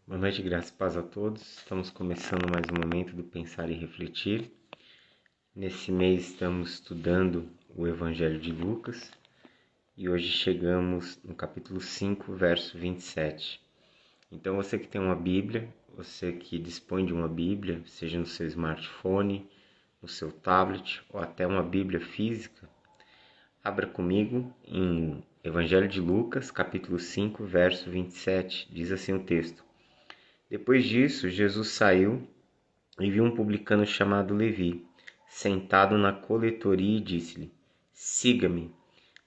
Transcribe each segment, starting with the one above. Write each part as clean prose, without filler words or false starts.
Boa noite, graça e paz a todos. Estamos começando mais um momento do Pensar e Refletir. Nesse mês estamos estudando o Evangelho de Lucas e hoje chegamos no capítulo 5, verso 27. Então você que tem uma Bíblia, você que dispõe de uma Bíblia, seja no seu smartphone, no seu tablet ou até uma Bíblia física, abra comigo em Evangelho de Lucas, capítulo 5, verso 27. Diz assim o texto: Depois disso, Jesus saiu e viu um publicano chamado Levi, sentado na coletoria e disse-lhe: Siga-me.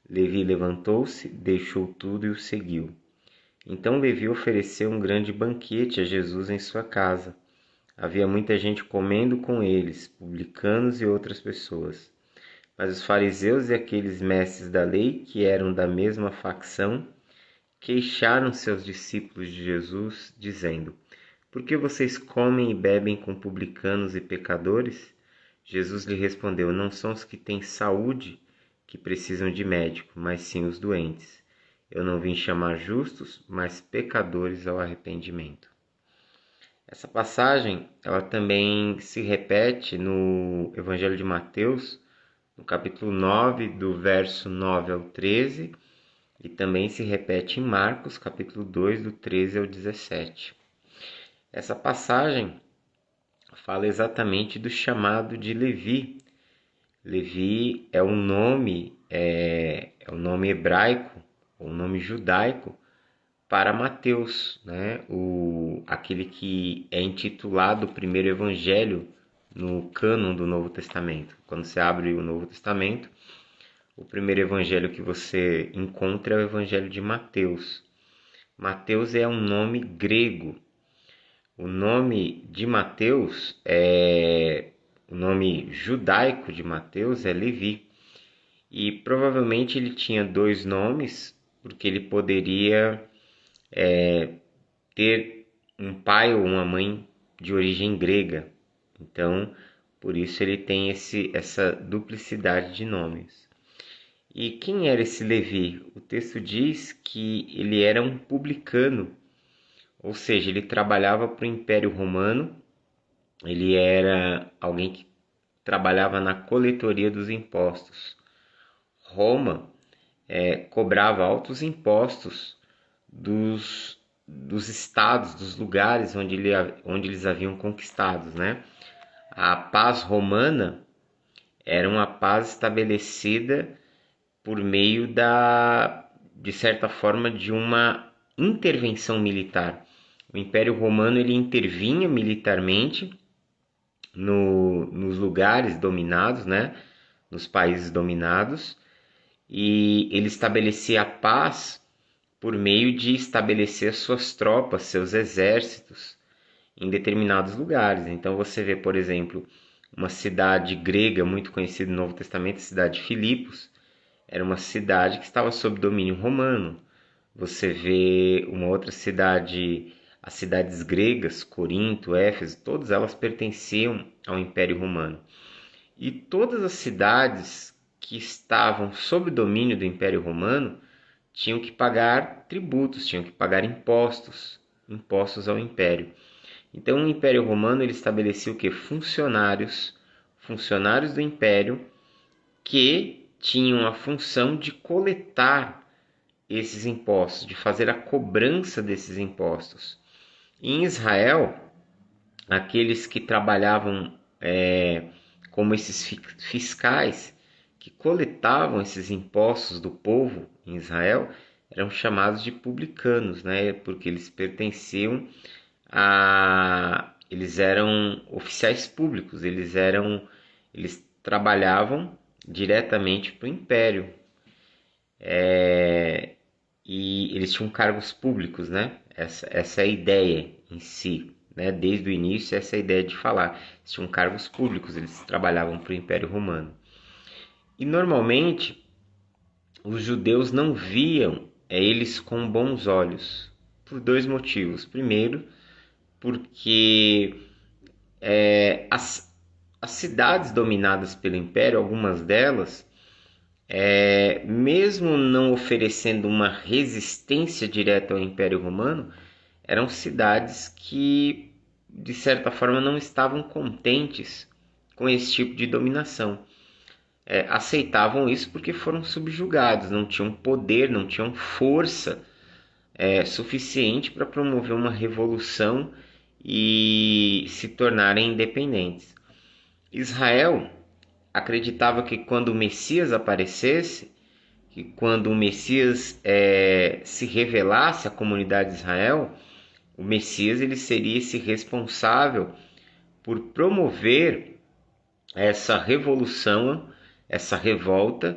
Levi levantou-se, deixou tudo e o seguiu. Então Levi ofereceu um grande banquete a Jesus em sua casa. Havia muita gente comendo com eles, publicanos e outras pessoas. Mas os fariseus e aqueles mestres da lei, que eram da mesma facção, queixaram seus discípulos de Jesus, dizendo: Por que vocês comem e bebem com publicanos e pecadores? Jesus lhe respondeu: Não são os que têm saúde que precisam de médico, mas sim os doentes. Eu não vim chamar justos, mas pecadores ao arrependimento. Essa passagem, ela também se repete no Evangelho de Mateus, no capítulo 9, do verso 9 ao 13, e também se repete em Marcos, capítulo 2, do 13 ao 17. Essa passagem fala exatamente do chamado de Levi. Levi é um nome, um nome hebraico, um nome judaico para Mateus, né? Aquele que é intitulado o primeiro evangelho no cânon do Novo Testamento. Quando você abre o Novo Testamento, o primeiro evangelho que você encontra é o evangelho de Mateus. Mateus é um nome grego. O nome de Mateus, o nome judaico de Mateus é Levi. E provavelmente ele tinha dois nomes, porque ele poderia ter um pai ou uma mãe de origem grega. Então, por isso ele tem essa duplicidade de nomes. E quem era esse Levi? O texto diz que ele era um publicano, ou seja, ele trabalhava para o Império Romano, ele era alguém que trabalhava na coletoria dos impostos. Roma cobrava altos impostos dos estados, dos lugares onde eles haviam conquistados, né? A paz romana era uma paz estabelecida por meio de certa forma, de uma intervenção militar. O Império Romano ele intervinha militarmente nos lugares dominados, né? Nos países dominados, e ele estabelecia a paz por meio de estabelecer suas tropas, seus exércitos em determinados lugares. Então você vê, por exemplo, uma cidade grega muito conhecida no Novo Testamento, a cidade de Filipos, era uma cidade que estava sob domínio romano. Você vê uma outra cidade, as cidades gregas, Corinto, Éfeso, todas elas pertenciam ao Império Romano. E todas as cidades que estavam sob domínio do Império Romano tinham que pagar tributos, tinham que pagar impostos ao Império. Então o Império Romano ele estabelecia o quê? Funcionários do Império que tinham a função de coletar esses impostos, de fazer a cobrança desses impostos. Em Israel, aqueles que trabalhavam como esses fiscais, que coletavam esses impostos do povo em Israel, eram chamados de publicanos, né? Porque eles pertenciam eles eram oficiais públicos, eles trabalhavam diretamente para o Império. E eles tinham cargos públicos, né? Essa é a ideia em si, né? Desde o início, essa é a ideia de falar. Eles tinham cargos públicos, eles trabalhavam para o Império Romano. E normalmente, os judeus não viam eles com bons olhos, por dois motivos. Primeiro, porque as cidades dominadas pelo Império, algumas delas, mesmo não oferecendo uma resistência direta ao Império Romano, eram cidades que, de certa forma, não estavam contentes com esse tipo de dominação. Aceitavam isso porque foram subjugados, não tinham poder, não tinham força suficiente para promover uma revolução e se tornarem independentes. Israel acreditava que quando o Messias aparecesse, que quando o Messias se revelasse à comunidade de Israel, o Messias ele seria esse responsável por promover essa revolução, essa revolta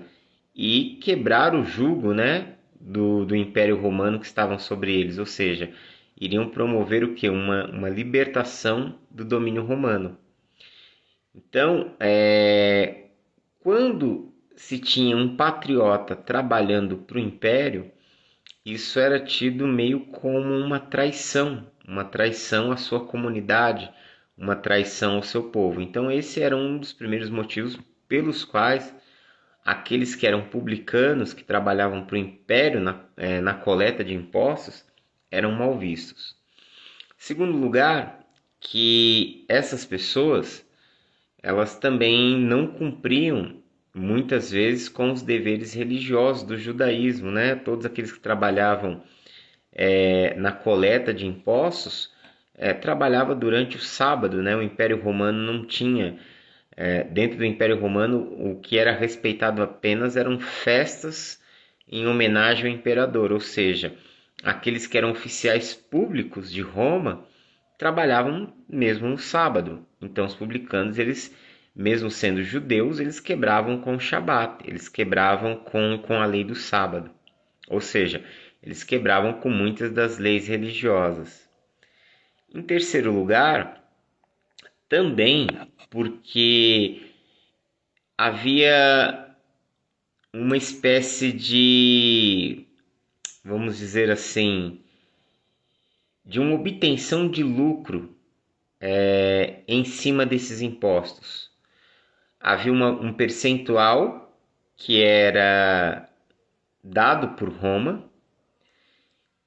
e quebrar o jugo, né, do Império Romano que estavam sobre eles, ou seja, iriam promover o que? Uma libertação do domínio romano. Então, quando se tinha um patriota trabalhando para o Império, isso era tido meio como uma traição à sua comunidade, uma traição ao seu povo. Então esse era um dos primeiros motivos pelos quais aqueles que eram publicanos, que trabalhavam para o Império na coleta de impostos, eram mal vistos. Segundo lugar, que essas pessoas, elas também não cumpriam muitas vezes com os deveres religiosos do judaísmo, né? Todos aqueles que trabalhavam na coleta de impostos trabalhava durante o sábado, né? O Império Romano não tinha, dentro do Império Romano, o que era respeitado apenas eram festas em homenagem ao imperador, ou seja, aqueles que eram oficiais públicos de Roma trabalhavam mesmo no sábado. Então os publicanos, eles, mesmo sendo judeus, eles quebravam com o Shabat, eles quebravam com a lei do sábado. Ou seja, eles quebravam com muitas das leis religiosas. Em terceiro lugar, também porque havia uma espécie de, vamos dizer assim, de uma obtenção de lucro em cima desses impostos. Havia um percentual que era dado por Roma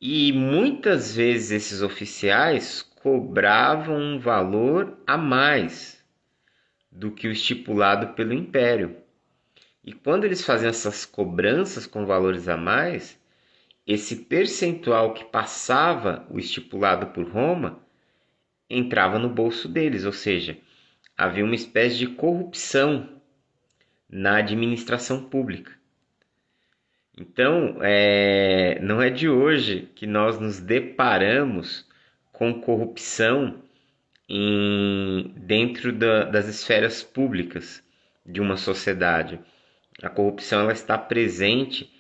e muitas vezes esses oficiais cobravam um valor a mais do que o estipulado pelo Império. E quando eles faziam essas cobranças com valores a mais, esse percentual que passava o estipulado por Roma entrava no bolso deles, ou seja, havia uma espécie de corrupção na administração pública. Então, não é de hoje que nós nos deparamos com corrupção dentro das esferas públicas de uma sociedade. A corrupção ela está presente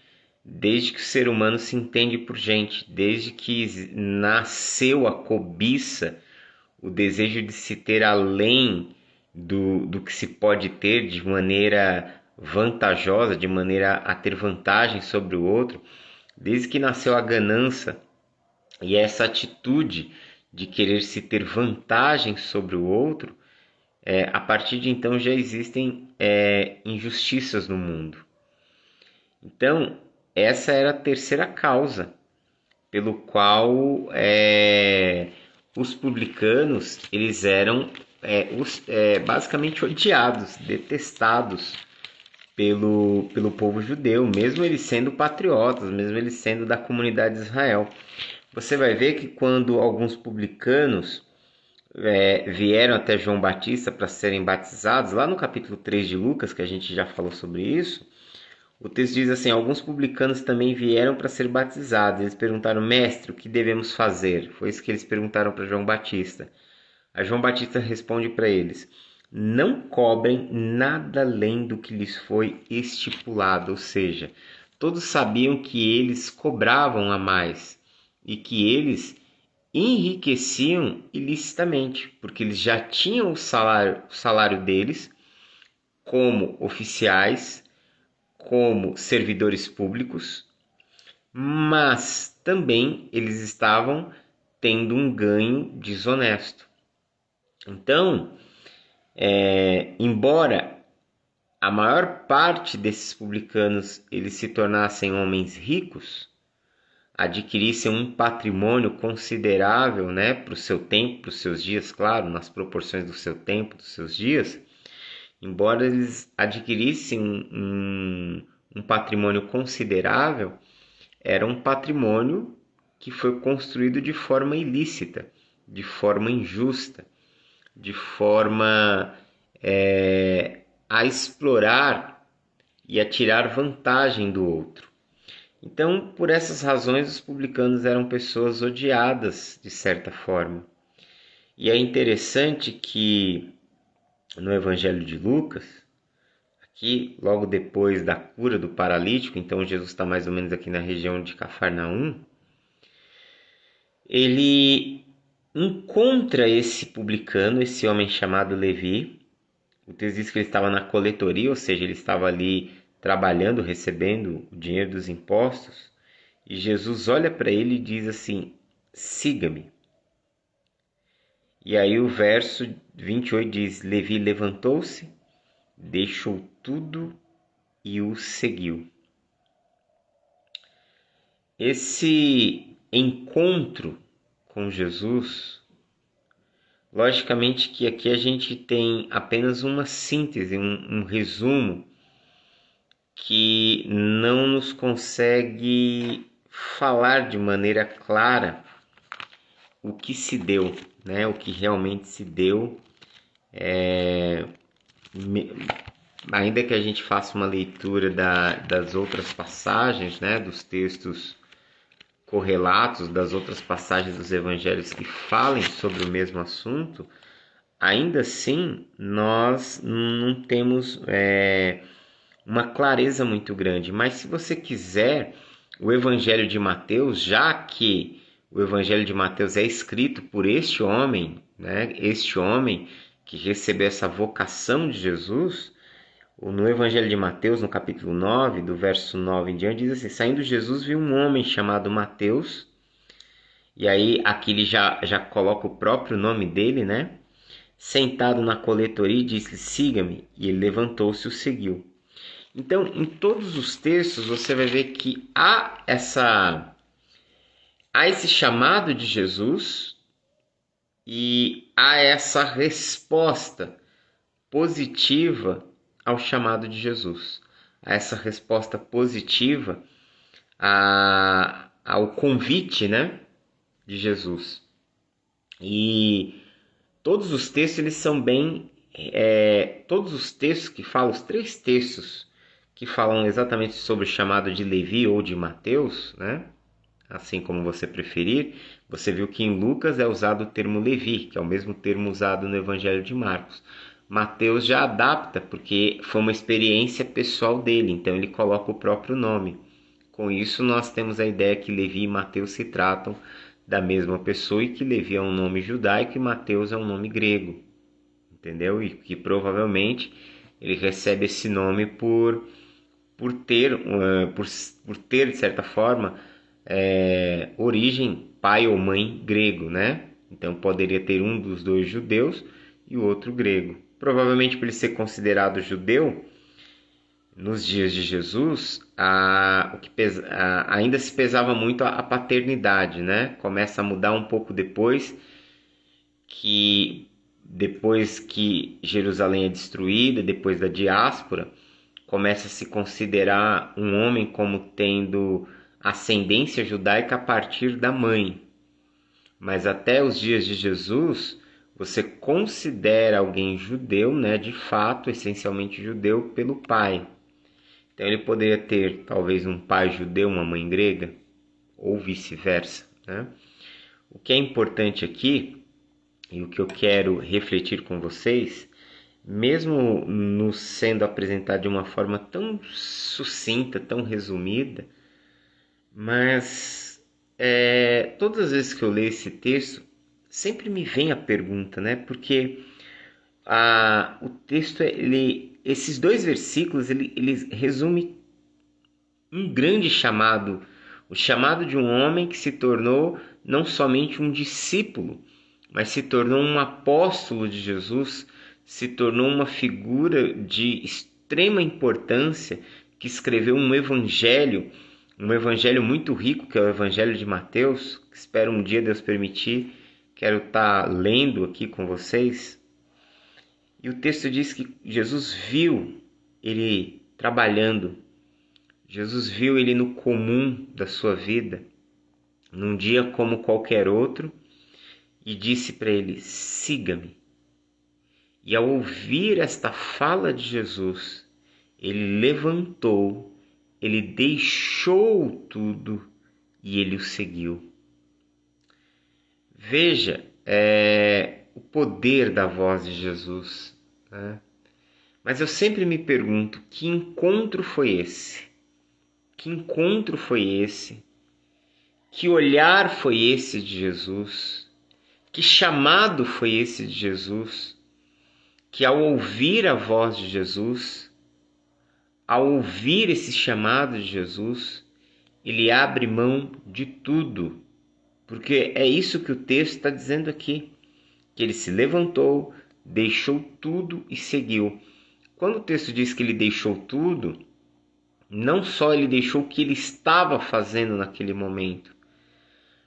desde que o ser humano se entende por gente, desde que nasceu a cobiça, o desejo de se ter além do que se pode ter de maneira vantajosa, de maneira a ter vantagem sobre o outro, desde que nasceu a ganância e essa atitude de querer se ter vantagem sobre o outro, a partir de então já existem injustiças no mundo. Então, essa era a terceira causa pelo qual os publicanos eles eram basicamente odiados, detestados pelo povo judeu, mesmo eles sendo patriotas, mesmo eles sendo da comunidade de Israel. Você vai ver que quando alguns publicanos vieram até João Batista para serem batizados, lá no capítulo 3 de Lucas, que a gente já falou sobre isso, o texto diz assim: alguns publicanos também vieram para ser batizados. Eles perguntaram: mestre, o que devemos fazer? Foi isso que eles perguntaram para João Batista. Aí João Batista responde para eles: não cobrem nada além do que lhes foi estipulado. Ou seja, todos sabiam que eles cobravam a mais e que eles enriqueciam ilicitamente, porque eles já tinham o salário deles como oficiais, como servidores públicos, mas também eles estavam tendo um ganho desonesto. Então, embora a maior parte desses publicanos eles se tornassem homens ricos, adquirissem um patrimônio considerável, né, para o seu tempo, para os seus dias, claro, nas proporções do seu tempo, dos seus dias, embora eles adquirissem um patrimônio considerável, era um patrimônio que foi construído de forma ilícita, de forma injusta, de forma a explorar e a tirar vantagem do outro. Então, por essas razões, os publicanos eram pessoas odiadas, de certa forma. E é interessante que no Evangelho de Lucas, aqui logo depois da cura do paralítico, então Jesus está mais ou menos aqui na região de Cafarnaum, ele encontra esse publicano, esse homem chamado Levi. O texto diz que ele estava na coletoria, ou seja, ele estava ali trabalhando, recebendo o dinheiro dos impostos. E Jesus olha para ele e diz assim: siga-me. E aí o verso 28 diz: Levi levantou-se, deixou tudo e o seguiu. Esse encontro com Jesus, logicamente que aqui a gente tem apenas uma síntese, um resumo, que não nos consegue falar de maneira clara o que se deu, né? O que realmente se deu. Ainda que a gente faça uma leitura das outras passagens, né? Dos textos correlatos, das outras passagens dos evangelhos que falem sobre o mesmo assunto, ainda assim nós não temos uma clareza muito grande. Mas se você quiser, o Evangelho de Mateus, já que o Evangelho de Mateus é escrito por este homem, né? Este homem que recebeu essa vocação de Jesus, no Evangelho de Mateus, no capítulo 9, do verso 9 em diante, diz assim: saindo Jesus viu um homem chamado Mateus, e aí aqui ele já coloca o próprio nome dele, né? Sentado na coletoria e disse-lhe: siga-me, e ele levantou-se e o seguiu. Então, em todos os textos, você vai ver que há esse chamado de Jesus e há essa resposta positiva ao chamado de Jesus. Há essa resposta positiva ao convite, né, de Jesus. E todos os textos, eles são bem... todos os textos que falam, os 3 textos que falam exatamente sobre o chamado de Levi ou de Mateus, né? Assim como você preferir, você viu que em Lucas é usado o termo Levi, que é o mesmo termo usado no Evangelho de Marcos. Mateus já adapta, porque foi uma experiência pessoal dele, então ele coloca o próprio nome. Com isso, nós temos a ideia que Levi e Mateus se tratam da mesma pessoa e que Levi é um nome judaico e Mateus é um nome grego. Entendeu? E que provavelmente ele recebe esse nome por ter, de certa forma, origem pai ou mãe grego, né? Então poderia ter um dos 2 judeus e o outro grego. Provavelmente por ele ser considerado judeu, nos dias de Jesus, ainda se pesava muito a paternidade, né? Começa a mudar um pouco depois que Jerusalém é destruída, depois da diáspora, começa a se considerar um homem como tendo ascendência judaica a partir da mãe. Mas até os dias de Jesus, você considera alguém judeu, né, de fato, essencialmente judeu, pelo pai. Então ele poderia ter talvez um pai judeu, uma mãe grega, ou vice-versa, né? O que é importante aqui, e o que eu quero refletir com vocês, mesmo nos sendo apresentado de uma forma tão sucinta, tão resumida, mas todas as vezes que eu leio esse texto, sempre me vem a pergunta, né? Porque o texto, esses 2 versículos, ele resume um grande chamado, o chamado de um homem que se tornou não somente um discípulo, mas se tornou um apóstolo de Jesus, se tornou uma figura de extrema importância, que escreveu um evangelho um evangelho muito rico, que é o Evangelho de Mateus, que espero um dia, Deus permitir, quero estar lendo aqui com vocês. E o texto diz que Jesus viu ele trabalhando, Jesus viu ele no comum da sua vida, num dia como qualquer outro, e disse para ele: siga-me. E ao ouvir esta fala de Jesus, ele levantou, ele deixou tudo e ele o seguiu. Veja o poder da voz de Jesus, né? Mas eu sempre me pergunto, que encontro foi esse? Que encontro foi esse? Que olhar foi esse de Jesus? Que chamado foi esse de Jesus? Que ao ouvir a voz de Jesus, ao ouvir esse chamado de Jesus, ele abre mão de tudo. Porque é isso que o texto está dizendo aqui. Que ele se levantou, deixou tudo e seguiu. Quando o texto diz que ele deixou tudo, não só ele deixou o que ele estava fazendo naquele momento,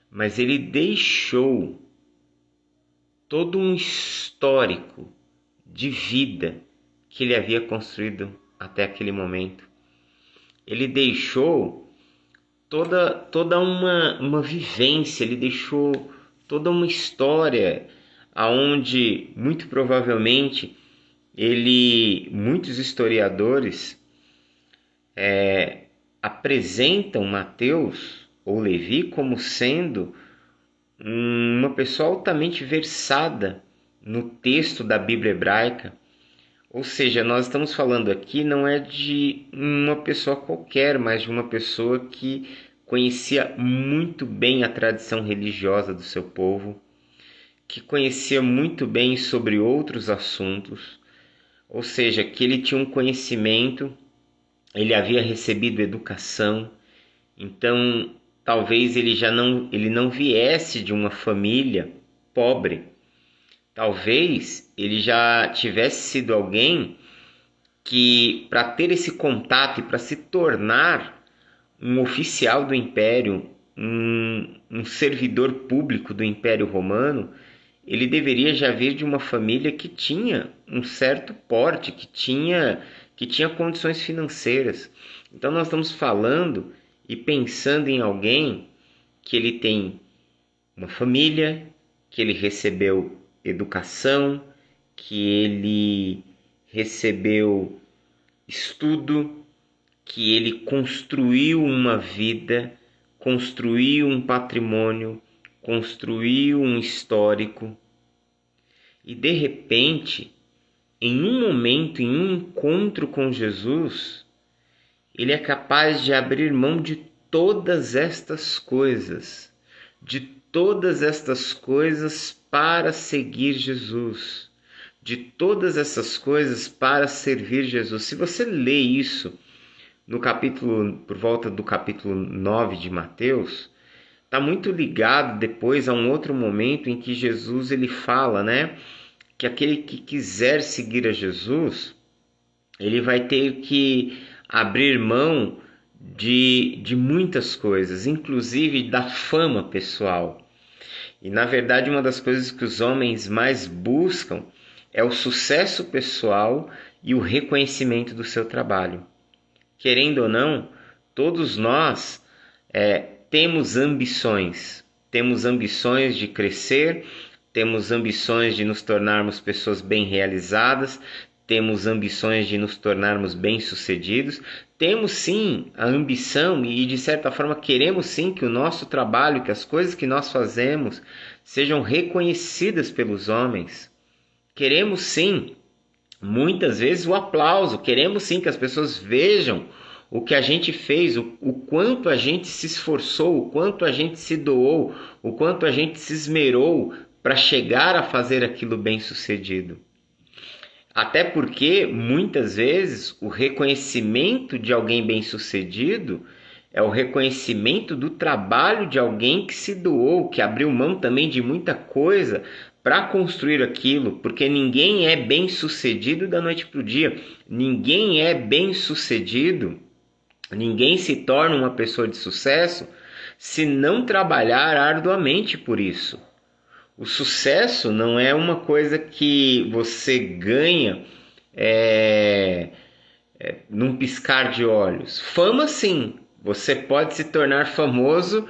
mas ele deixou todo um histórico de vida que ele havia construído até aquele momento. Ele deixou toda uma vivência, ele deixou toda uma história aonde muito provavelmente muitos historiadores apresentam Mateus ou Levi como sendo uma pessoa altamente versada no texto da Bíblia hebraica. Ou seja, nós estamos falando aqui não é de uma pessoa qualquer, mas de uma pessoa que conhecia muito bem a tradição religiosa do seu povo, que conhecia muito bem sobre outros assuntos, ou seja, que ele tinha um conhecimento, ele havia recebido educação, então talvez ele não viesse de uma família pobre. Talvez ele já tivesse sido alguém que, para ter esse contato e para se tornar um oficial do Império, um servidor público do Império Romano, ele deveria já vir de uma família que tinha um certo porte, que tinha condições financeiras. Então nós estamos falando e pensando em alguém que ele tem uma família, que ele recebeu educação, que ele recebeu estudo, que ele construiu uma vida, construiu um patrimônio, construiu um histórico. E de repente, em um momento, em um encontro com Jesus, ele é capaz de abrir mão de todas estas coisas, para seguir Jesus, de todas essas coisas para servir Jesus. Se você lê isso no capítulo, por volta do capítulo 9 de Mateus, está muito ligado depois a um outro momento em que Jesus ele fala, né, que aquele que quiser seguir a Jesus, ele vai ter que abrir mão de muitas coisas, inclusive da fama pessoal. E na verdade uma das coisas que os homens mais buscam é o sucesso pessoal e o reconhecimento do seu trabalho. Querendo ou não, todos nós temos ambições de crescer, temos ambições de nos tornarmos pessoas bem realizadas, temos ambições de nos tornarmos bem-sucedidos, temos sim a ambição e de certa forma queremos sim que o nosso trabalho, que as coisas que nós fazemos sejam reconhecidas pelos homens. Queremos sim, muitas vezes, o aplauso, queremos sim que as pessoas vejam o que a gente fez, o quanto a gente se esforçou, o quanto a gente se doou, o quanto a gente se esmerou para chegar a fazer aquilo bem sucedido. Até porque, muitas vezes, o reconhecimento de alguém bem-sucedido é o reconhecimento do trabalho de alguém que se doou, que abriu mão também de muita coisa para construir aquilo, porque ninguém é bem-sucedido da noite para o dia. Ninguém é bem-sucedido Ninguém se torna uma pessoa de sucesso se não trabalhar arduamente por isso. O sucesso não é uma coisa que você ganha num piscar de olhos. Fama, sim. Você pode se tornar famoso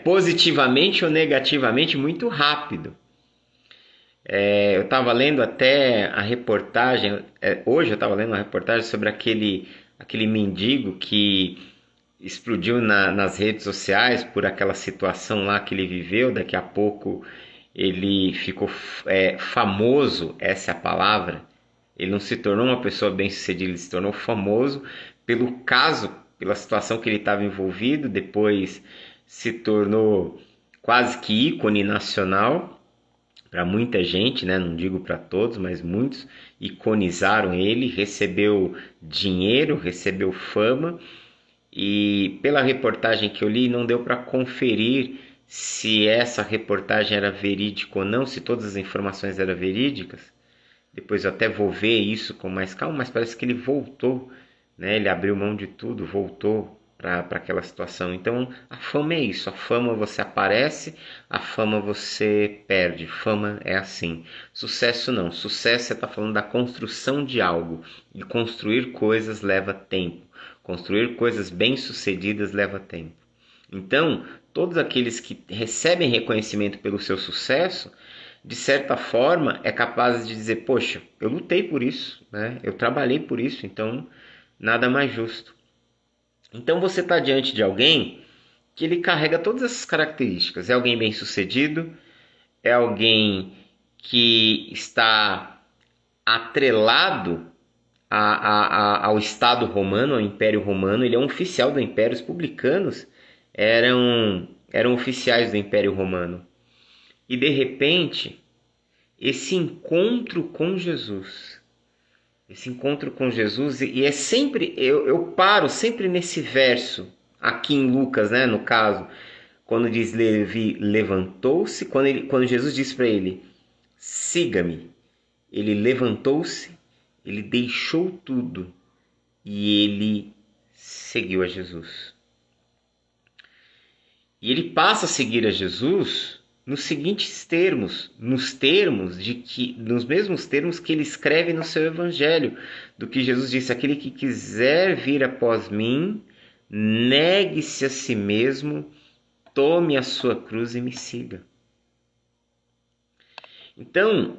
positivamente ou negativamente muito rápido. Eu estava lendo até a reportagem, hoje eu estava lendo uma reportagem sobre aquele mendigo que explodiu nas redes sociais por aquela situação lá que ele viveu. Daqui a pouco ele ficou famoso, essa é a palavra. Ele não se tornou uma pessoa bem-sucedida, ele se tornou famoso pelo caso, pela situação que ele estava envolvido. Depois se tornou quase que ícone nacional para muita gente, né? Não digo para todos, mas muitos iconizaram ele, recebeu dinheiro, recebeu fama. E pela reportagem que eu li, não deu para conferir se essa reportagem era verídica ou não, se todas as informações eram verídicas. Depois eu até vou ver isso com mais calma, mas parece que ele voltou, né? Ele abriu mão de tudo, voltou para aquela situação. Então a fama é isso, a fama você aparece, a fama você perde. Fama é assim. Sucesso não, sucesso você está falando da construção de algo, e construir coisas leva tempo. Construir coisas bem-sucedidas leva tempo. Então, todos aqueles que recebem reconhecimento pelo seu sucesso, de certa forma, é capaz de dizer, poxa, eu lutei por isso, né? Eu trabalhei por isso, então nada mais justo. Então você está diante de alguém que ele carrega todas essas características. É alguém bem-sucedido, é alguém que está atrelado ao Estado romano, ao Império Romano. Ele é um oficial do Império. Os publicanos eram oficiais do Império Romano. E de repente, esse encontro com Jesus, e é sempre, eu paro sempre nesse verso, aqui em Lucas, né, no caso, quando diz Levi levantou-se, quando Jesus disse para ele, siga-me, ele levantou-se, ele deixou tudo e ele seguiu a Jesus. E ele passa a seguir a Jesus nos seguintes termos, nos mesmos termos que ele escreve no seu evangelho, do que Jesus disse: aquele que quiser vir após mim, negue-se a si mesmo, tome a sua cruz e me siga. Então,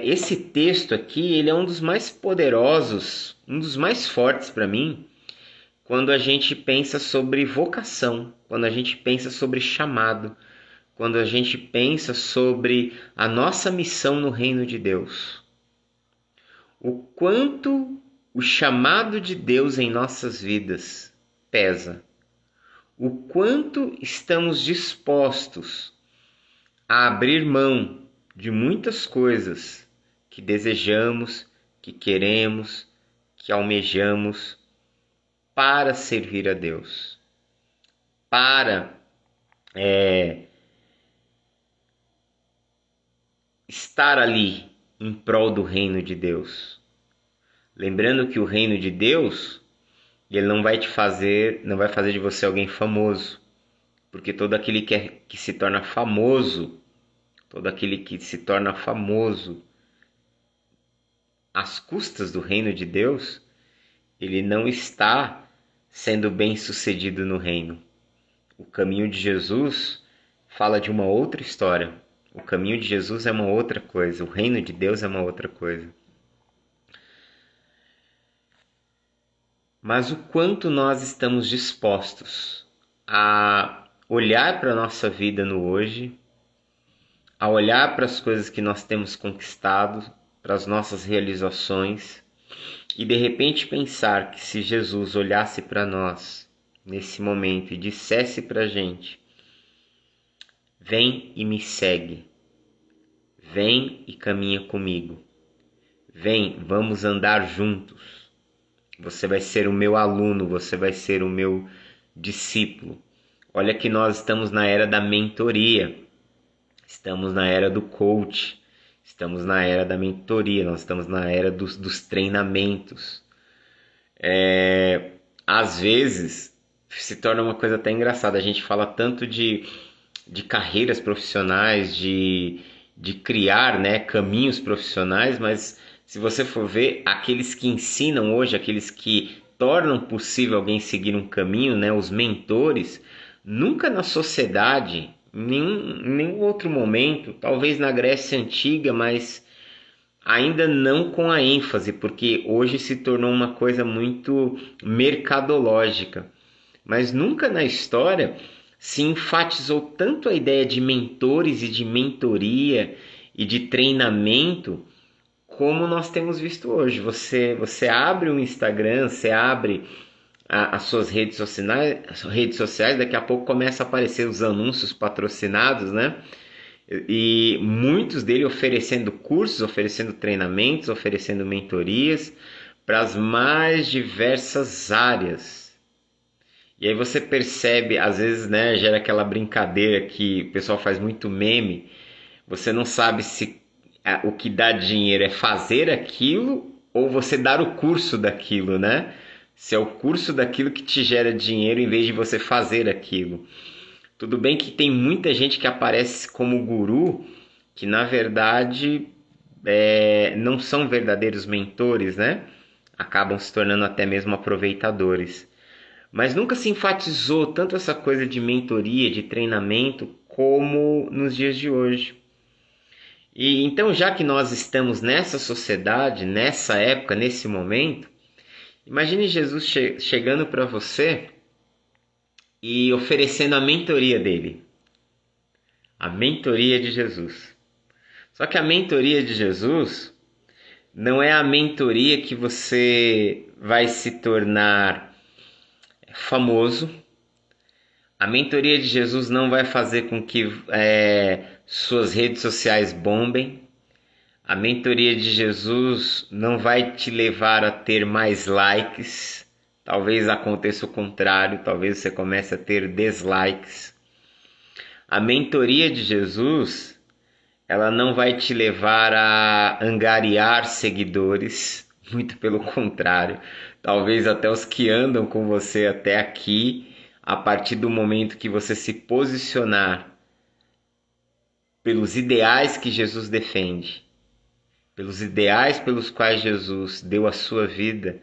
esse texto aqui, ele é um dos mais poderosos, um dos mais fortes para mim, quando a gente pensa sobre vocação, quando a gente pensa sobre chamado, quando a gente pensa sobre a nossa missão no reino de Deus. O quanto o chamado de Deus em nossas vidas pesa. O quanto estamos dispostos a abrir mão de muitas coisas que desejamos, que queremos, que almejamos para servir a Deus, para estar ali em prol do reino de Deus. Lembrando que o reino de Deus, ele não vai fazer de você alguém famoso, porque todo aquele que se torna famoso, às custas do reino de Deus, ele não está sendo bem-sucedido no reino. O caminho de Jesus fala de uma outra história. O caminho de Jesus é uma outra coisa. O reino de Deus é uma outra coisa. Mas o quanto nós estamos dispostos a olhar para a nossa vida no hoje, a olhar para as coisas que nós temos conquistado, para as nossas realizações, e de repente pensar que se Jesus olhasse para nós nesse momento e dissesse para a gente: vem e me segue, vem e caminha comigo, vem, vamos andar juntos, você vai ser o meu aluno, você vai ser o meu discípulo. Olha que nós estamos na era da mentoria, estamos na era do coach, estamos na era da mentoria, nós estamos na era dos treinamentos. às vezes se torna uma coisa até engraçada. A gente fala tanto de carreiras profissionais, de criar, né, caminhos profissionais, mas se você for ver, aqueles que ensinam hoje, aqueles que tornam possível alguém seguir um caminho, né, os mentores, nunca na sociedade, em nenhum outro momento, talvez na Grécia Antiga, mas ainda não com a ênfase, porque hoje se tornou uma coisa muito mercadológica. Mas nunca na história se enfatizou tanto a ideia de mentores e de mentoria e de treinamento como nós temos visto hoje. Você abre o Instagram, você abre as suas redes sociais, daqui a pouco começa a aparecer os anúncios patrocinados, né? E muitos deles oferecendo cursos, oferecendo treinamentos, oferecendo mentorias para as mais diversas áreas. E aí você percebe, às vezes, né, gera aquela brincadeira que o pessoal faz muito meme. Você não sabe se o que dá dinheiro é fazer aquilo ou você dar o curso daquilo, né? Se é o curso daquilo que te gera dinheiro em vez de você fazer aquilo. Tudo bem que tem muita gente que aparece como guru, que na verdade não são verdadeiros mentores, né? Acabam se tornando até mesmo aproveitadores. Mas nunca se enfatizou tanto essa coisa de mentoria, de treinamento, como nos dias de hoje. E então, já que nós estamos nessa sociedade, nessa época, nesse momento, imagine Jesus chegando para você e oferecendo a mentoria dele. A mentoria de Jesus. Só que a mentoria de Jesus não é a mentoria que você vai se tornar famoso. A mentoria de Jesus não vai fazer com que suas redes sociais bombem. A mentoria de Jesus não vai te levar a ter mais likes. Talvez aconteça o contrário, talvez você comece a ter dislikes. A mentoria de Jesus, ela não vai te levar a angariar seguidores, muito pelo contrário. Talvez até os que andam com você até aqui, a partir do momento que você se posicionar pelos ideais que Jesus defende, pelos ideais pelos quais Jesus deu a sua vida,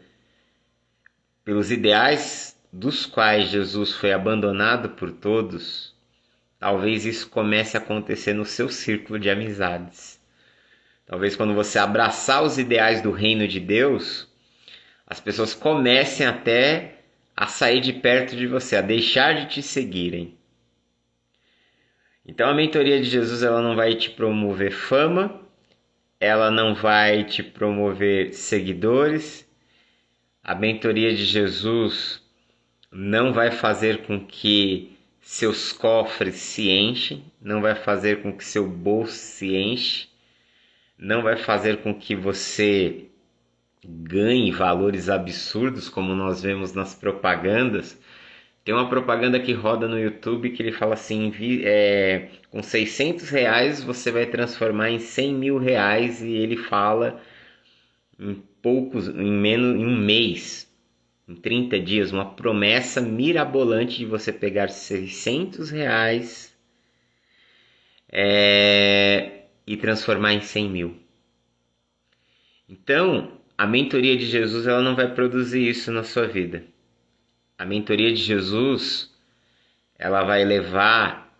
pelos ideais dos quais Jesus foi abandonado por todos, talvez isso comece a acontecer no seu círculo de amizades. Talvez quando você abraçar os ideais do reino de Deus, as pessoas comecem até a sair de perto de você, a deixar de te seguirem. Então a mentoria de Jesus, ela não vai te promover fama, ela não vai te promover seguidores. A mentoria de Jesus não vai fazer com que seus cofres se enchem, não vai fazer com que seu bolso se enche, não vai fazer com que você ganhe valores absurdos como nós vemos nas propagandas. Tem uma propaganda que roda no YouTube que ele fala assim, com R$ 600 você vai transformar em R$ 100.000, e ele fala em um mês, em 30 dias, uma promessa mirabolante de você pegar R$ 600 e transformar em 100.000. Então, a mentoria de Jesus, ela não vai produzir isso na sua vida. A mentoria de Jesus, ela vai levar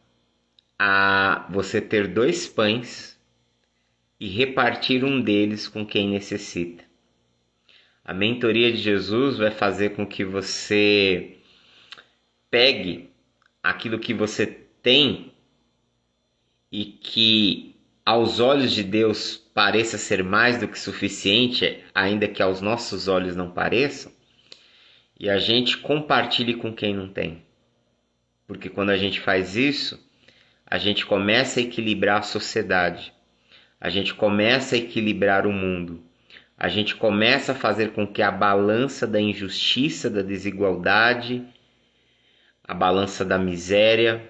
a você ter 2 pães e repartir um deles com quem necessita. A mentoria de Jesus vai fazer com que você pegue aquilo que você tem e que aos olhos de Deus pareça ser mais do que suficiente, ainda que aos nossos olhos não pareçam, e a gente compartilhe com quem não tem. Porque quando a gente faz isso, a gente começa a equilibrar a sociedade, a gente começa a equilibrar o mundo, a gente começa a fazer com que a balança da injustiça, da desigualdade, a balança da miséria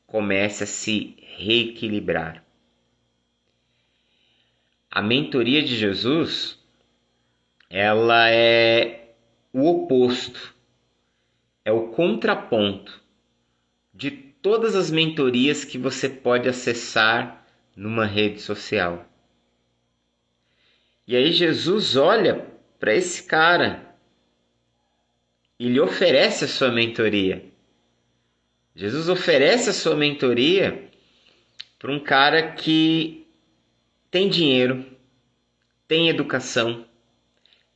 comece a se reequilibrar. A mentoria de Jesus, ela é o oposto é o contraponto de todas as mentorias que você pode acessar numa rede social. E aí Jesus olha para esse cara e lhe oferece a sua mentoria. Jesus oferece a sua mentoria para um cara que tem dinheiro, tem educação,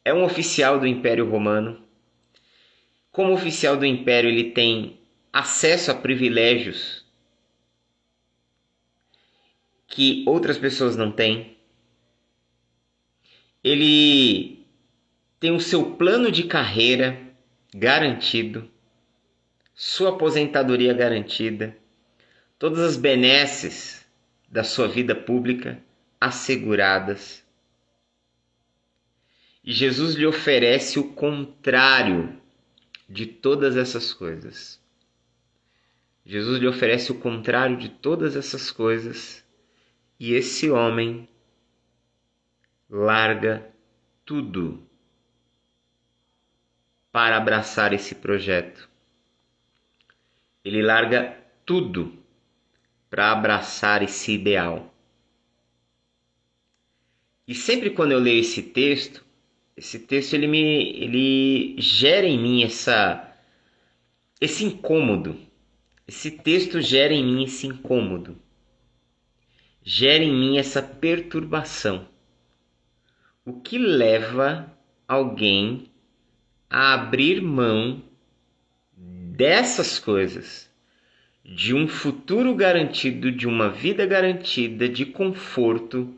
é um oficial do Império Romano. Como oficial do Império, ele tem acesso a privilégios que outras pessoas não têm. Ele tem o seu plano de carreira garantido, sua aposentadoria garantida, todas as benesses da sua vida pública asseguradas. E Jesus lhe oferece o contrário de todas essas coisas. Jesus lhe oferece o contrário de todas essas coisas e esse homem larga tudo para abraçar esse projeto. Ele larga tudo para abraçar esse ideal. E sempre quando eu leio esse texto ele gera em mim esse incômodo. Esse texto gera em mim esse incômodo. Gera em mim essa perturbação. O que leva alguém a abrir mão dessas coisas, de um futuro garantido, de uma vida garantida, de conforto,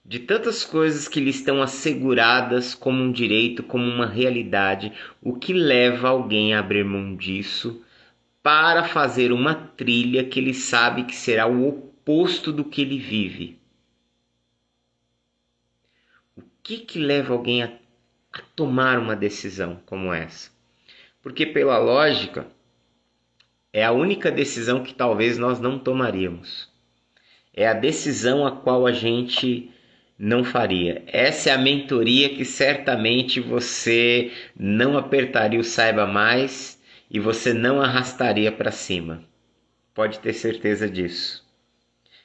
de tantas coisas que lhe estão asseguradas como um direito, como uma realidade, o que leva alguém a abrir mão disso para fazer uma trilha que ele sabe que será o oposto do que ele vive? O que leva alguém a tomar uma decisão como essa? Porque pela lógica, é a única decisão que talvez nós não tomaríamos. É a decisão a qual a gente não faria. Essa é a mentoria que certamente você não apertaria o saiba mais e você não arrastaria para cima. Pode ter certeza disso.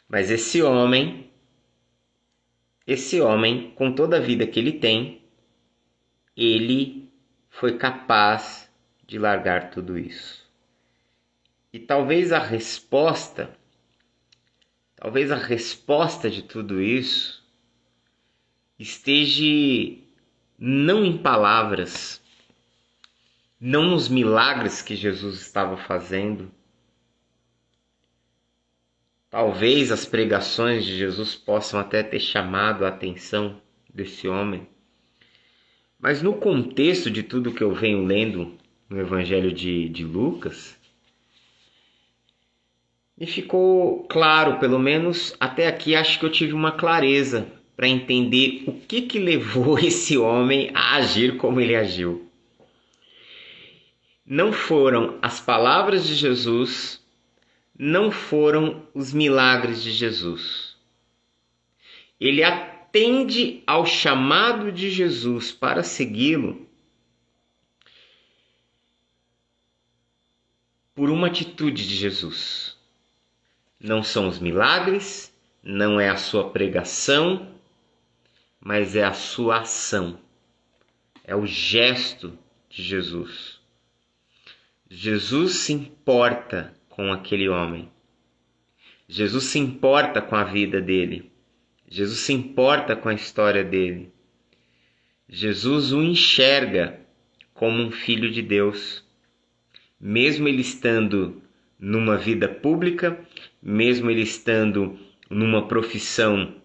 Mas esse homem, com toda a vida que ele tem, ele foi capaz de largar tudo isso. E talvez a resposta de tudo isso esteja não em palavras, não nos milagres que Jesus estava fazendo. Talvez as pregações de Jesus possam até ter chamado a atenção desse homem. Mas no contexto de tudo que eu venho lendo no Evangelho de Lucas, me ficou claro, pelo menos até aqui acho que eu tive uma clareza para entender o que levou esse homem a agir como ele agiu. Não foram as palavras de Jesus, não foram os milagres de Jesus. Ele atende ao chamado de Jesus para segui-lo por uma atitude de Jesus. Não são os milagres, não é a sua pregação, mas é a sua ação. É o gesto de Jesus. Jesus se importa com aquele homem. Jesus se importa com a vida dele. Jesus se importa com a história dele. Jesus o enxerga como um filho de Deus. Mesmo ele estando numa vida pública, mesmo ele estando numa profissão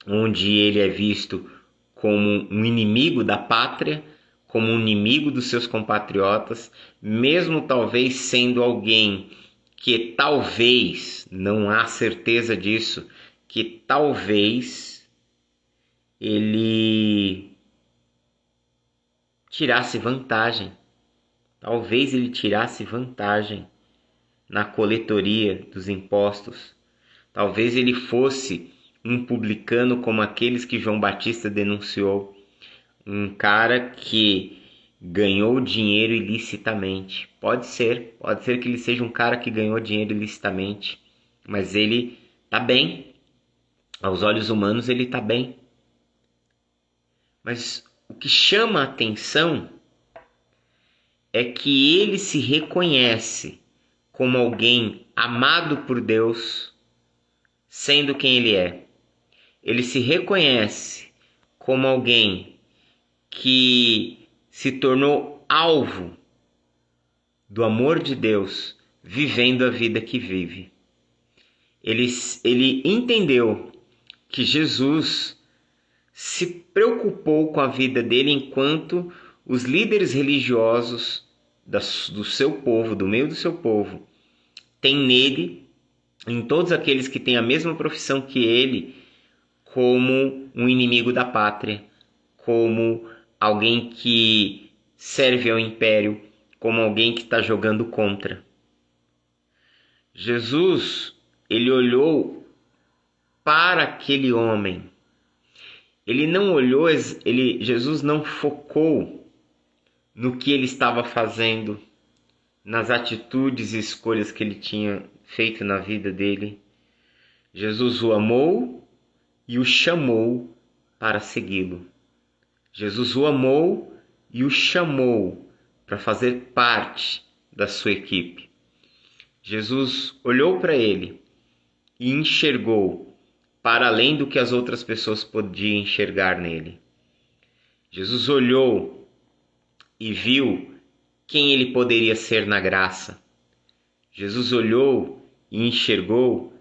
onde ele é visto como um inimigo da pátria, como um inimigo dos seus compatriotas, mesmo talvez sendo alguém que talvez, não há certeza disso, que talvez ele tirasse vantagem. Talvez ele tirasse vantagem na coletoria dos impostos. Talvez ele fosse um publicano como aqueles que João Batista denunciou. Um cara que ganhou dinheiro ilicitamente. Pode ser que ele seja um cara que ganhou dinheiro ilicitamente, mas ele está bem. Aos olhos humanos ele está bem. Mas o que chama a atenção é que ele se reconhece como alguém amado por Deus, sendo quem ele é. Ele se reconhece como alguém que se tornou alvo do amor de Deus, vivendo a vida que vive. Ele entendeu que Jesus se preocupou com a vida dele enquanto os líderes religiosos do seu povo, do meio do seu povo, têm nele, em todos aqueles que têm a mesma profissão que ele, como um inimigo da pátria, como alguém que serve ao império, como alguém que está jogando contra. Jesus, ele olhou para aquele homem. Jesus não focou no que ele estava fazendo, nas atitudes e escolhas que ele tinha feito na vida dele. Jesus o amou e o chamou para segui-lo. Jesus o amou e o chamou para fazer parte da sua equipe. Jesus olhou para ele e enxergou para além do que as outras pessoas podiam enxergar nele. Jesus olhou e viu quem ele poderia ser na graça. Jesus olhou e enxergou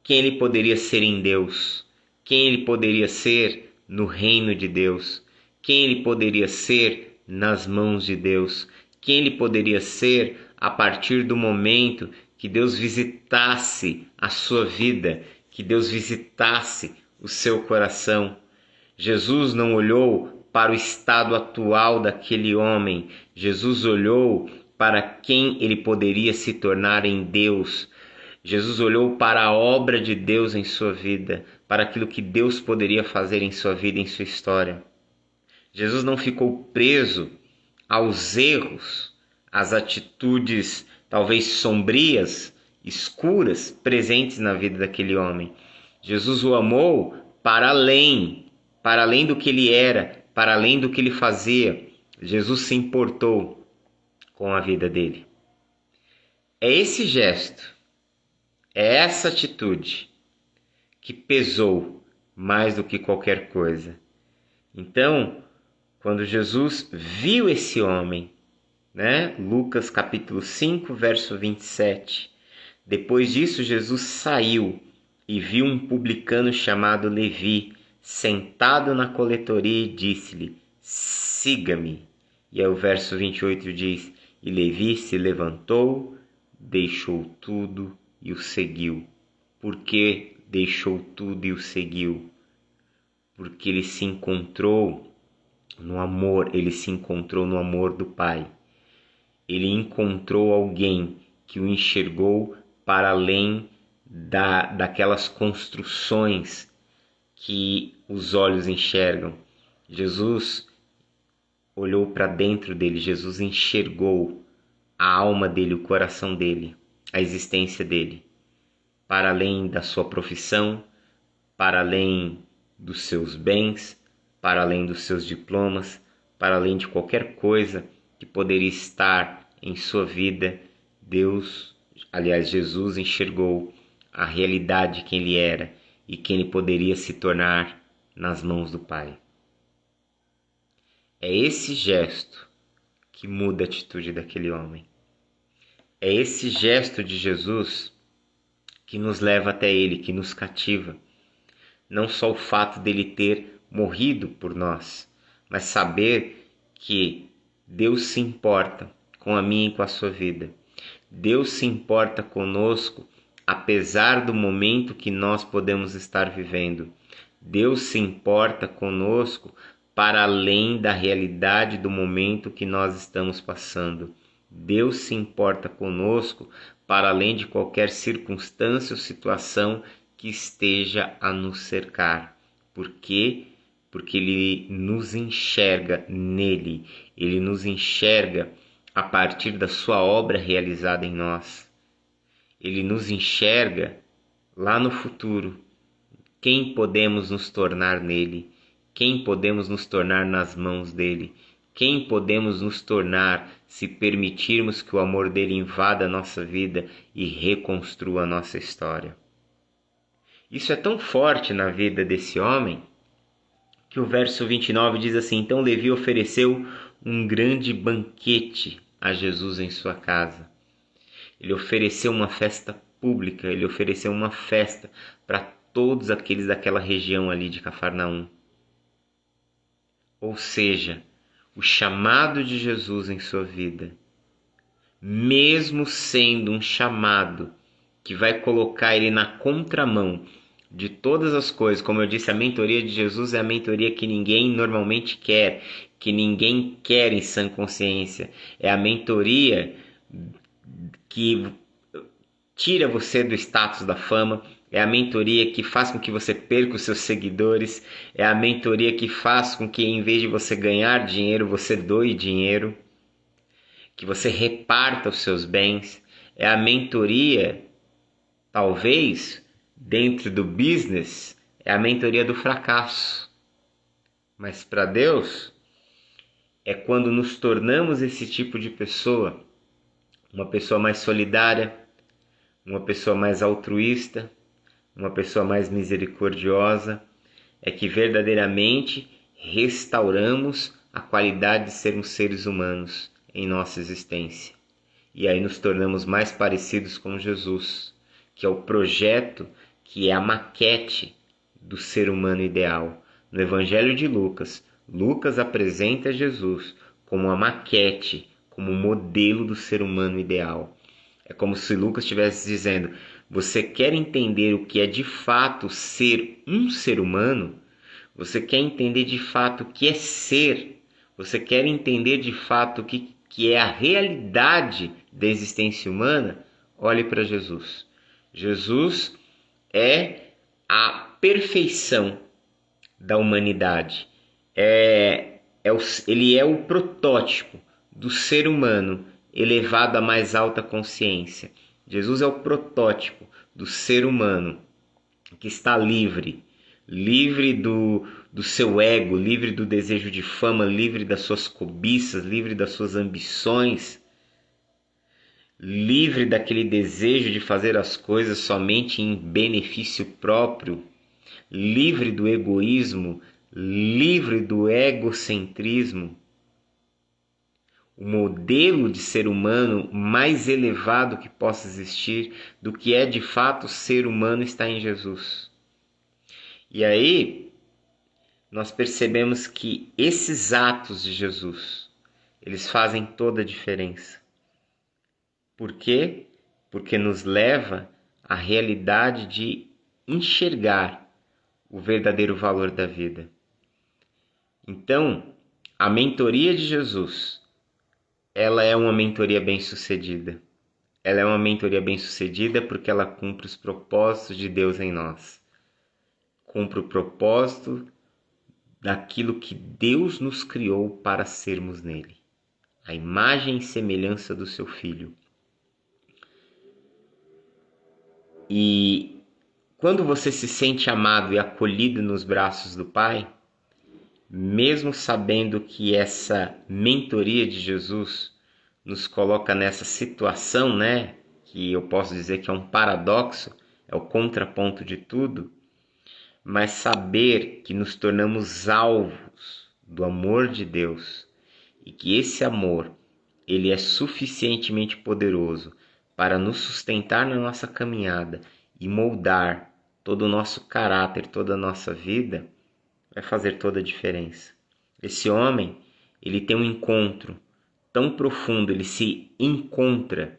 quem ele poderia ser em Deus, quem ele poderia ser no reino de Deus, quem ele poderia ser nas mãos de Deus, quem ele poderia ser a partir do momento que Deus visitasse a sua vida, que Deus visitasse o seu coração. Jesus não olhou para o estado atual daquele homem. Jesus olhou para quem ele poderia se tornar em Deus. Jesus olhou para a obra de Deus em sua vida, para aquilo que Deus poderia fazer em sua vida, em sua história. Jesus não ficou preso aos erros, às atitudes talvez sombrias, escuras, presentes na vida daquele homem. Jesus o amou para além do que ele era, para além do que ele fazia. Jesus se importou com a vida dele. É esse gesto, é essa atitude que pesou mais do que qualquer coisa. Então, quando Jesus viu esse homem, Lucas capítulo 5, verso 27. Depois disso, Jesus saiu e viu um publicano chamado Levi sentado na coletoria e disse-lhe: siga-me. E aí o verso 28 diz: e Levi se levantou, deixou tudo e o seguiu. Por que deixou tudo e o seguiu? Porque ele se encontrou no amor, do Pai. Ele encontrou alguém que o enxergou para além daquelas construções que os olhos enxergam. Jesus olhou para dentro dele, Jesus enxergou a alma dele, o coração dele, a existência dele, para além da sua profissão, para além dos seus bens, para além dos seus diplomas, para além de qualquer coisa que poderia estar em sua vida. Jesus enxergou a realidade de quem ele era e quem ele poderia se tornar nas mãos do Pai. É esse gesto que muda a atitude daquele homem. É esse gesto de Jesus que nos leva até ele, que nos cativa. Não só o fato dele ter morrido por nós, mas saber que Deus se importa com a minha e com a sua vida. Deus se importa conosco, apesar do momento que nós podemos estar vivendo. Deus se importa conosco para além da realidade do momento que nós estamos passando. Deus se importa conosco para além de qualquer circunstância ou situação que esteja a nos cercar. Por quê? porque ele nos enxerga nele, ele nos enxerga a partir da sua obra realizada em nós. Ele nos enxerga lá no futuro. Quem podemos nos tornar nele? Quem podemos nos tornar nas mãos dele? Quem podemos nos tornar se permitirmos que o amor dele invada a nossa vida e reconstrua a nossa história? Isso é tão forte na vida desse homem que o verso 29 diz assim: então Levi ofereceu um grande banquete a Jesus em sua casa. Ele ofereceu uma festa pública, ele ofereceu uma festa para todos aqueles daquela região ali de Cafarnaum. Ou seja, o chamado de Jesus em sua vida, mesmo sendo um chamado que vai colocar ele na contramão de todas as coisas, como eu disse, a mentoria de Jesus é a mentoria que ninguém normalmente quer, que ninguém quer em sã consciência. É a mentoria que tira você do status da fama, é a mentoria que faz com que você perca os seus seguidores, é a mentoria que faz com que, em vez de você ganhar dinheiro, você doe dinheiro, que você reparta os seus bens. É a mentoria, talvez, dentro do business, é a mentoria do fracasso. Mas para Deus, é quando nos tornamos esse tipo de pessoa, uma pessoa mais solidária, uma pessoa mais altruísta, uma pessoa mais misericordiosa, é que verdadeiramente restauramos a qualidade de sermos seres humanos em nossa existência. E aí nos tornamos mais parecidos com Jesus, que é o projeto, que é a maquete do ser humano ideal. No Evangelho de Lucas, Lucas apresenta Jesus como a maquete, como o modelo do ser humano ideal. É como se Lucas estivesse dizendo: você quer entender o que é de fato ser um ser humano? Você quer entender de fato o que é ser? Você quer entender de fato o que é a realidade da existência humana? Olhe para Jesus. Jesus é a perfeição da humanidade. Ele é o protótipo do ser humano elevado à mais alta consciência. Jesus é o protótipo do ser humano que está livre do seu ego, livre do desejo de fama, livre das suas cobiças, livre das suas ambições, livre daquele desejo de fazer as coisas somente em benefício próprio, livre do egoísmo, livre do egocentrismo. O modelo de ser humano mais elevado que possa existir, do que é de fato ser humano, está em Jesus. E aí nós percebemos que esses atos de Jesus, eles fazem toda a diferença. Por quê? Porque nos leva à realidade de enxergar o verdadeiro valor da vida. Então, a mentoria de Jesus, ela é uma mentoria bem-sucedida. Ela é uma mentoria bem-sucedida porque ela cumpre os propósitos de Deus em nós. Cumpre o propósito daquilo que Deus nos criou para sermos nele. A imagem e semelhança do seu Filho. E quando você se sente amado e acolhido nos braços do Pai, mesmo sabendo que essa mentoria de Jesus nos coloca nessa situação, né, que eu posso dizer que é um paradoxo, é o contraponto de tudo, mas saber que nos tornamos alvos do amor de Deus e que esse amor, ele é suficientemente poderoso para nos sustentar na nossa caminhada e moldar todo o nosso caráter, toda a nossa vida, vai fazer toda a diferença. Esse homem, ele tem um encontro tão profundo, ele encontra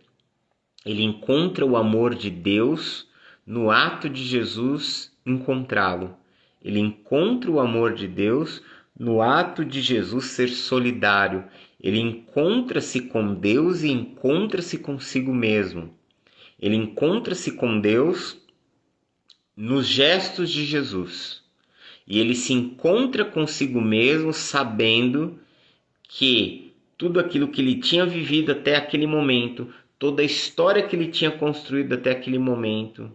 o amor de Deus no ato de Jesus encontrá-lo. Ele encontra o amor de Deus no ato de Jesus ser solidário. Ele encontra-se com Deus e encontra-se consigo mesmo. Ele encontra-se com Deus nos gestos de Jesus. E ele se encontra consigo mesmo sabendo que tudo aquilo que ele tinha vivido até aquele momento, toda a história que ele tinha construído até aquele momento,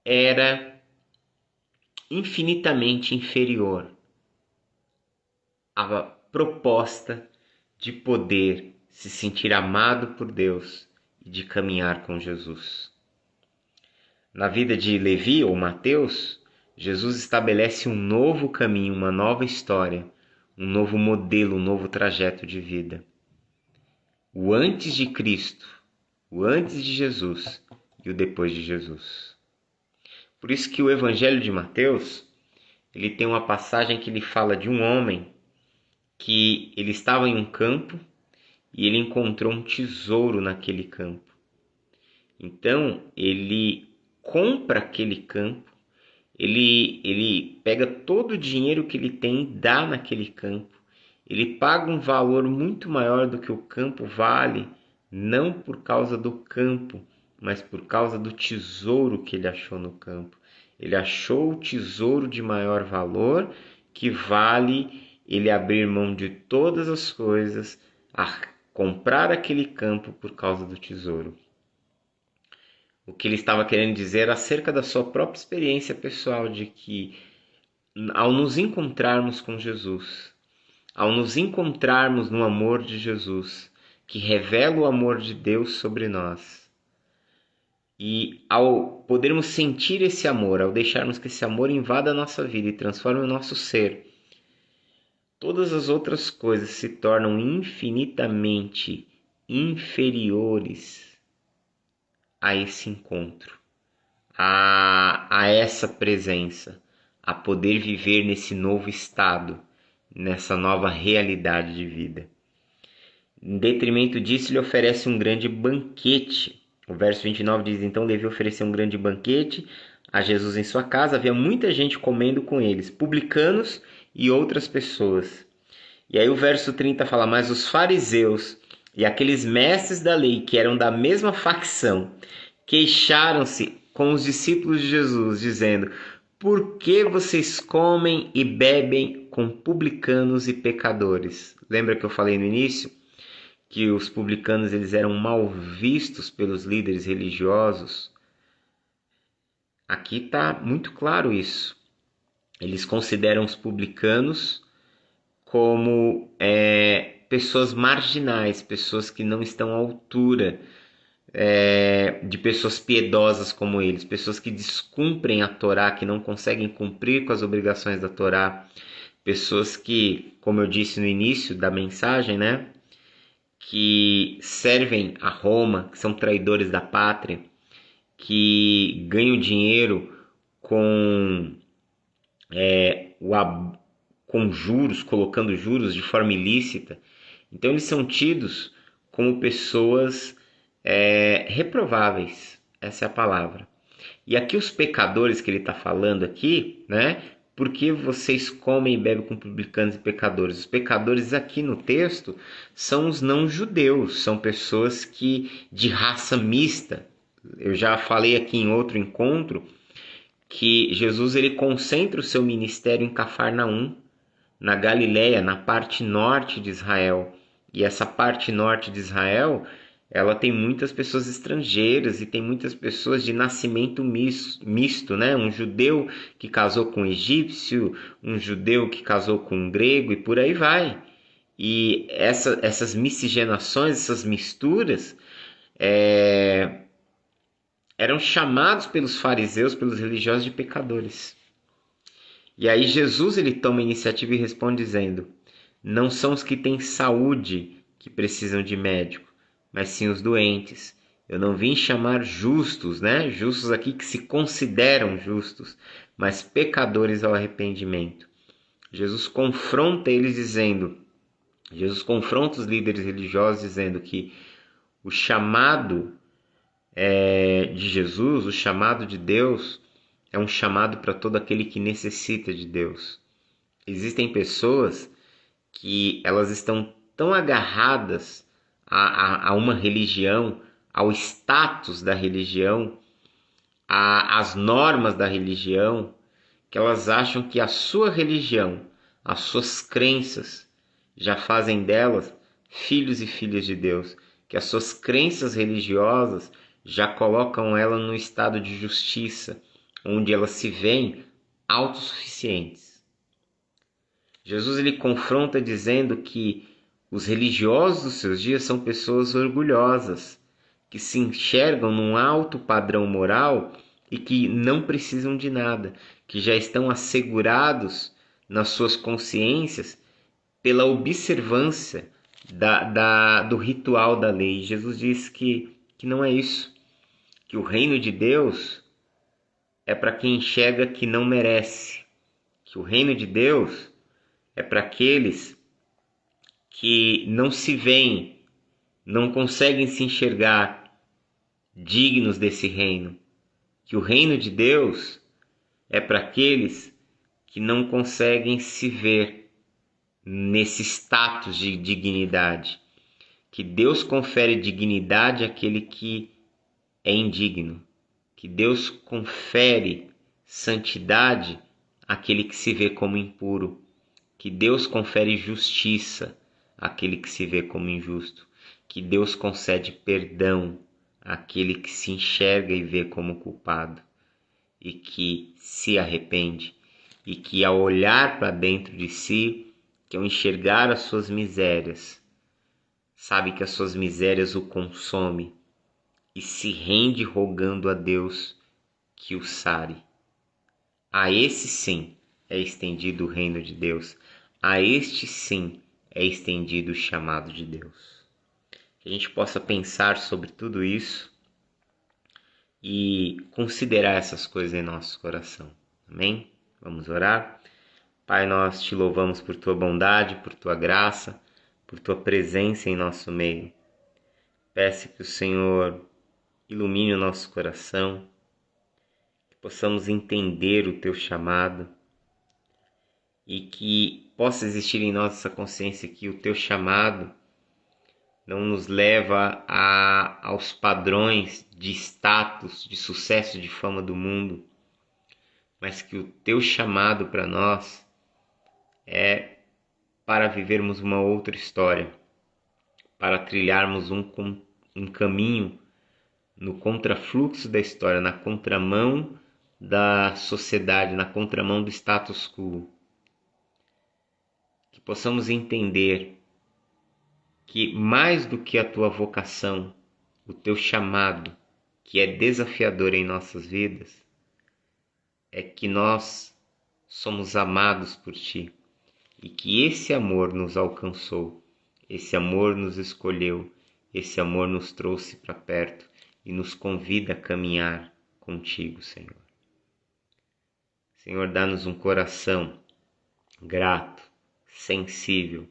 era infinitamente inferior à proposta de poder se sentir amado por Deus e de caminhar com Jesus. Na vida de Levi ou Mateus, Jesus estabelece um novo caminho, uma nova história, um novo modelo, um novo trajeto de vida. O antes de Cristo, o antes de Jesus e o depois de Jesus. Por isso que o Evangelho de Mateus, ele tem uma passagem que ele fala de um homem que ele estava em um campo e ele encontrou um tesouro naquele campo. Então, ele compra aquele campo, ele pega todo o dinheiro que ele tem e dá naquele campo. Ele paga um valor muito maior do que o campo vale, não por causa do campo, mas por causa do tesouro que ele achou no campo. Ele achou o tesouro de maior valor, que vale ele abrir mão de todas as coisas, a comprar aquele campo por causa do tesouro. O que ele estava querendo dizer acerca da sua própria experiência pessoal, de que ao nos encontrarmos com Jesus, ao nos encontrarmos no amor de Jesus, que revela o amor de Deus sobre nós, e ao podermos sentir esse amor, ao deixarmos que esse amor invada a nossa vida e transforme o nosso ser, todas as outras coisas se tornam infinitamente inferiores a esse encontro, a essa presença, a poder viver nesse novo estado, nessa nova realidade de vida. Em detrimento disso, ele oferece um grande banquete. O verso 29 diz: então Levi ofereceu um grande banquete a Jesus em sua casa. Havia muita gente comendo com eles, publicanos e outras pessoas. E aí o verso 30 fala: mas os fariseus e aqueles mestres da lei, que eram da mesma facção, queixaram-se com os discípulos de Jesus, dizendo: por que vocês comem e bebem com publicanos e pecadores? Lembra que eu falei no início que os publicanos eles eram mal vistos pelos líderes religiosos? Aqui está muito claro isso. Eles consideram os publicanos como pessoas marginais, pessoas que não estão à altura de pessoas piedosas como eles, pessoas que descumprem a Torá, que não conseguem cumprir com as obrigações da Torá, pessoas que, como eu disse no início da mensagem, né, que servem a Roma, que são traidores da pátria, que ganham dinheiro com com juros, colocando juros de forma ilícita. Então eles são tidos como pessoas reprováveis, essa é a palavra. E aqui os pecadores que ele está falando aqui, né? Porque vocês comem e bebem com publicanos e pecadores? Os pecadores aqui no texto são os não-judeus, são pessoas que de raça mista. Eu já falei aqui em outro encontro que Jesus ele concentra o seu ministério em Cafarnaum, na Galileia, na parte norte de Israel. E essa parte norte de Israel, ela tem muitas pessoas estrangeiras e tem muitas pessoas de nascimento misto, né? Um judeu que casou com um egípcio, um judeu que casou com um grego e por aí vai. E essas miscigenações, essas misturas, eram chamados pelos fariseus, pelos religiosos de pecadores. E aí Jesus ele toma a iniciativa e responde dizendo: não são os que têm saúde que precisam de médico, mas sim os doentes. Eu não vim chamar justos, né? Justos aqui que se consideram justos, mas pecadores ao arrependimento. Jesus confronta os líderes religiosos dizendo que o chamado de Jesus, o chamado de Deus, é um chamado para todo aquele que necessita de Deus. Existem pessoas que elas estão tão agarradas a uma religião, ao status da religião, às normas da religião, que elas acham que a sua religião, as suas crenças, já fazem delas filhos e filhas de Deus, que as suas crenças religiosas já colocam ela no estado de justiça, onde elas se veem autossuficientes. Jesus ele confronta dizendo que os religiosos dos seus dias são pessoas orgulhosas, que se enxergam num alto padrão moral e que não precisam de nada, que já estão assegurados nas suas consciências pela observância do ritual da lei. Jesus diz que não é isso, que o reino de Deus é para quem enxerga que não merece, que o reino de Deus é para aqueles que não se veem, não conseguem se enxergar dignos desse reino, que o reino de Deus é para aqueles que não conseguem se ver nesse status de dignidade, que Deus confere dignidade àquele que é indigno, que Deus confere santidade àquele que se vê como impuro, que Deus confere justiça àquele que se vê como injusto, que Deus concede perdão àquele que se enxerga e vê como culpado e que se arrepende, e que ao olhar para dentro de si, que ao enxergar as suas misérias, sabe que as suas misérias o consomem e se rende rogando a Deus que o sare. A esse sim é estendido o reino de Deus, a este sim é estendido o chamado de Deus. Que a gente possa pensar sobre tudo isso e considerar essas coisas em nosso coração. Amém? Vamos orar? Pai, nós te louvamos por tua bondade, por tua graça, por tua presença em nosso meio. Peço que o Senhor ilumine o nosso coração, que possamos entender o teu chamado e que possa existir em nós essa consciência que o teu chamado não nos leva aos padrões de status, de sucesso, de fama do mundo, mas que o teu chamado para nós é para vivermos uma outra história, para trilharmos um caminho no contrafluxo da história, na contramão da sociedade, na contramão do status quo. Que possamos entender que mais do que a tua vocação, o teu chamado, que é desafiador em nossas vidas, é que nós somos amados por ti e que esse amor nos alcançou, esse amor nos escolheu, esse amor nos trouxe para perto e nos convida a caminhar contigo, Senhor. Senhor, dá-nos um coração grato, sensível,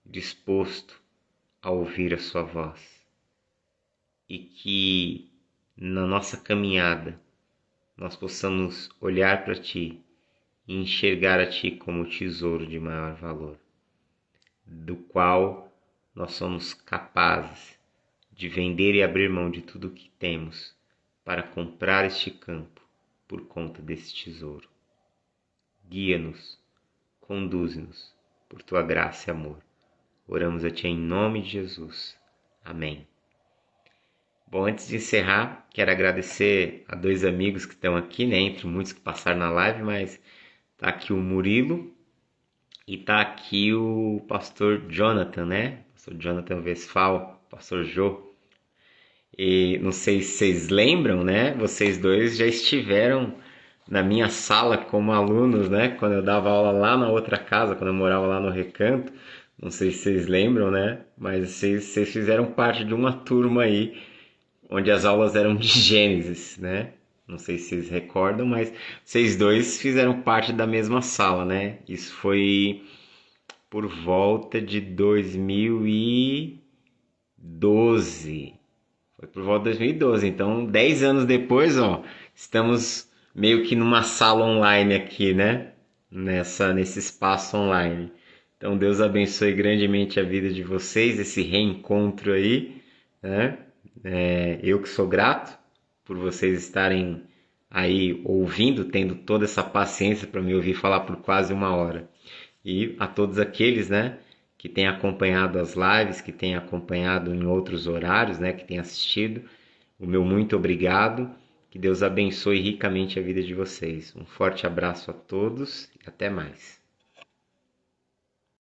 disposto a ouvir a sua voz. E que na nossa caminhada nós possamos olhar para ti e enxergar a ti como o tesouro de maior valor, do qual nós somos capazes de vender e abrir mão de tudo o que temos para comprar este campo por conta desse tesouro. Guia-nos, conduze-nos por tua graça e amor. Oramos a ti em nome de Jesus. Amém. Bom, antes de encerrar, quero agradecer a dois amigos que estão aqui, né, entre muitos que passaram na live, mas tá aqui o Murilo e tá aqui o pastor Jonathan, né? Pastor Jonathan Westphal, pastor Jô. E não sei se vocês lembram, né? Vocês dois já estiveram na minha sala como alunos, né? Quando eu dava aula lá na outra casa, quando eu morava lá no Recanto. Não sei se vocês lembram, né? Mas vocês fizeram parte de uma turma aí, onde as aulas eram de Gênesis, né? Não sei se vocês recordam, mas vocês dois fizeram parte da mesma sala, né? Isso foi por volta de 2012. Foi por volta de 2012. Então, 10 anos depois, ó, estamos meio que numa sala online aqui, né? Nesse espaço online. Então, Deus abençoe grandemente a vida de vocês, esse reencontro aí, né? Eu que sou grato por vocês estarem aí ouvindo, tendo toda essa paciência para me ouvir falar por quase 1 hora. E a todos aqueles, né, que têm acompanhado as lives, que têm acompanhado em outros horários, né, que têm assistido, o meu muito obrigado. Que Deus abençoe ricamente a vida de vocês. Um forte abraço a todos e até mais.